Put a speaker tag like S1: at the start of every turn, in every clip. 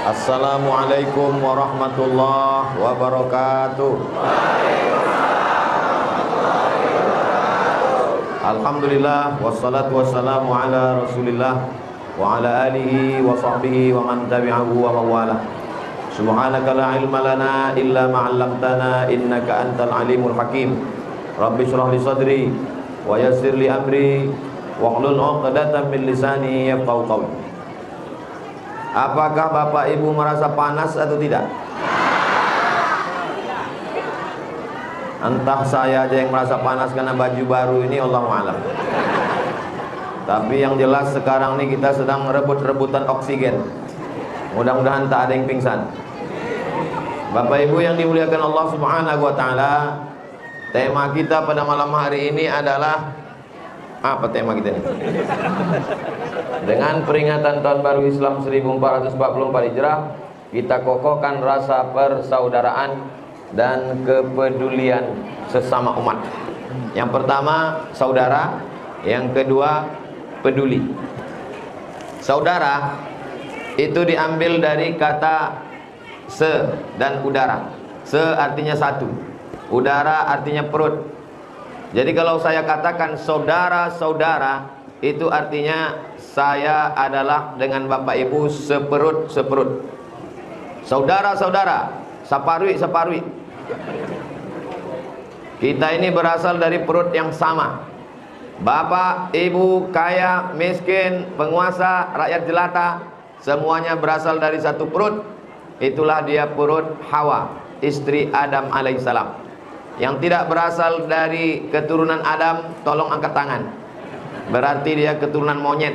S1: Assalamualaikum warahmatullahi wabarakatuh. Alhamdulillah wassalatu wassalamu ala Rasulillah wa ala alihi wa sahbihi wa man tabi'ahu wa mawalah. Subhanaka la ilma lana illa ma 'allamtana innaka antal alimul hakim. Rabbi shrah li sadri wa yassir li amri wa hlul 'uqdatam min lisani yafqahu qawli. Apakah Bapak Ibu merasa panas atau tidak? Entah saya aja yang merasa panas karena baju baru ini, Allahu a'lam. Tapi yang jelas sekarang ini kita sedang rebut-rebutan oksigen. Mudah-mudahan tak ada yang pingsan. Bapak Ibu yang dimuliakan Allah Subhanahu wa taala, tema kita pada malam hari ini adalah apa tema kita ini? Dengan peringatan Tahun Baru Islam 1444 Hijrah, kita kokohkan rasa persaudaraan dan kepedulian sesama umat. Yang pertama saudara, yang kedua peduli. Saudara itu diambil dari kata se dan udara. Se artinya satu, udara artinya perut. Jadi kalau saya katakan saudara-saudara, itu artinya saya adalah dengan Bapak Ibu seperut-seperut. Saudara-saudara, saparwi-saparwi. Kita ini berasal dari perut yang sama. Bapak, Ibu, kaya, miskin, penguasa, rakyat jelata, semuanya berasal dari satu perut. Itulah dia perut Hawa, istri Adam alaihissalam. Yang tidak berasal dari keturunan Adam, tolong angkat tangan. Berarti dia keturunan monyet.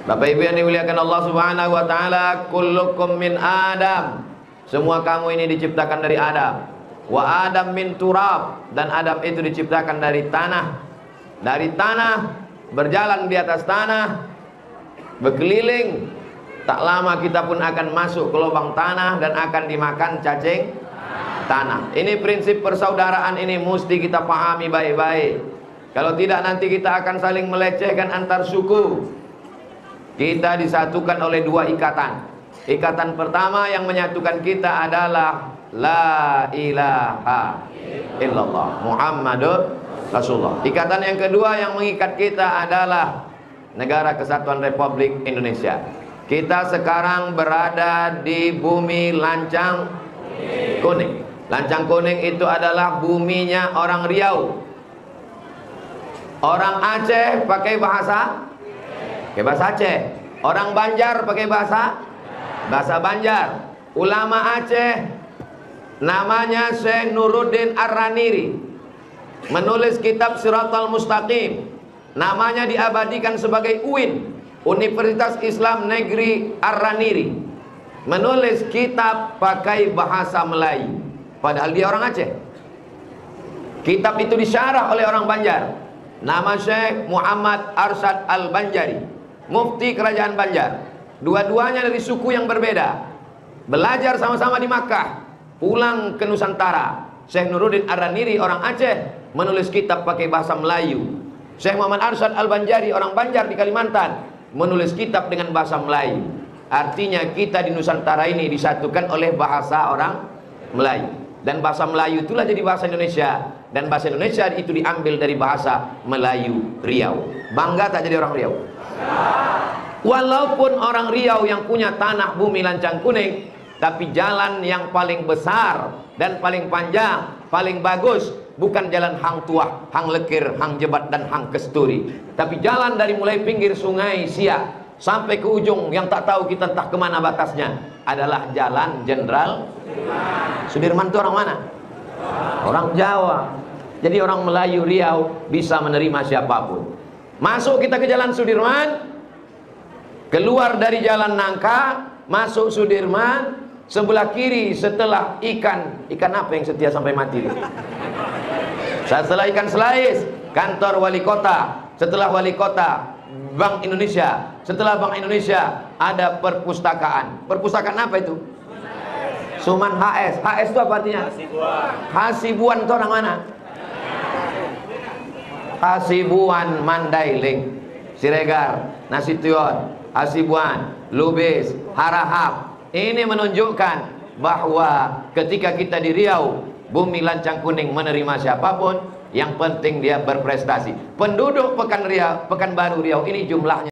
S1: Bapak Ibu yang dimuliakan Allah Subhanahu wa taala, kullukum min Adam. Semua kamu ini diciptakan dari Adam. Wa Adam min turab, dan Adam itu diciptakan dari tanah. Dari tanah, berjalan di atas tanah, berkeliling. Tak lama kita pun akan masuk ke lubang tanah dan akan dimakan cacing tanah. Ini prinsip persaudaraan, ini mesti kita pahami baik-baik. Kalau tidak nanti kita akan saling melecehkan antar suku. Kita disatukan oleh dua ikatan. Ikatan pertama yang menyatukan kita adalah la ilaha illallah Muhammadur Rasulullah. Ikatan yang kedua yang mengikat kita adalah Negara Kesatuan Republik Indonesia. Kita sekarang berada di bumi lancang kuning. Lancang kuning itu adalah buminya orang Riau. Orang Aceh pakai bahasa Aceh. Orang Banjar pakai bahasa Banjar. Ulama Aceh namanya Syekh Nuruddin Ar-Raniri, menulis kitab Siratal Mustaqim. Namanya diabadikan sebagai UIN, Universitas Islam Negeri Ar-Raniri. Menulis kitab pakai bahasa Melayu, padahal dia orang Aceh. Kitab itu disyarah oleh orang Banjar. Nama Syekh Muhammad Arsyad Al-Banjari, mufti kerajaan Banjar. Dua-duanya dari suku yang berbeda. Belajar sama-sama di Makkah, pulang ke Nusantara. Syekh Nuruddin Ar-Raniri orang Aceh menulis kitab pakai bahasa Melayu. Syekh Muhammad Arsyad Al-Banjari orang Banjar di Kalimantan menulis kitab dengan bahasa Melayu. Artinya kita di Nusantara ini disatukan oleh bahasa orang Melayu. Dan bahasa Melayu itulah jadi bahasa Indonesia. Dan bahasa Indonesia itu diambil dari bahasa Melayu Riau. Bangga tak jadi orang Riau? Walaupun orang Riau yang punya tanah bumi lancang kuning, tapi jalan yang paling besar dan paling panjang, paling bagus, bukan jalan Hang Tuah, Hang Lekir, Hang Jebat, dan Hang Kesturi, tapi jalan dari mulai pinggir sungai Siak sampai ke ujung yang tak tahu kita entah kemana batasnya, adalah jalan Jenderal Sudirman. Itu orang mana? Orang Jawa. Jadi orang Melayu Riau bisa menerima siapapun. Masuk kita ke jalan Sudirman, keluar dari jalan Nangka, masuk Sudirman, sebelah kiri setelah ikan apa yang setia sampai mati? Setelah ikan selais, kantor wali kota. Setelah wali kota, Bank Indonesia. Setelah Bank Indonesia, ada perpustakaan. Perpustakaan apa itu? Suman HS. HS itu apa artinya? Hasibuan itu orang mana? Hasibuan Mandailing, Siregar, Nasution, Hasibuan, Lubis, Harahap. Ini menunjukkan bahwa ketika kita di Riau, bumi lancang kuning menerima siapapun, yang penting dia berprestasi. Penduduk Pekanbaru Riau ini jumlahnya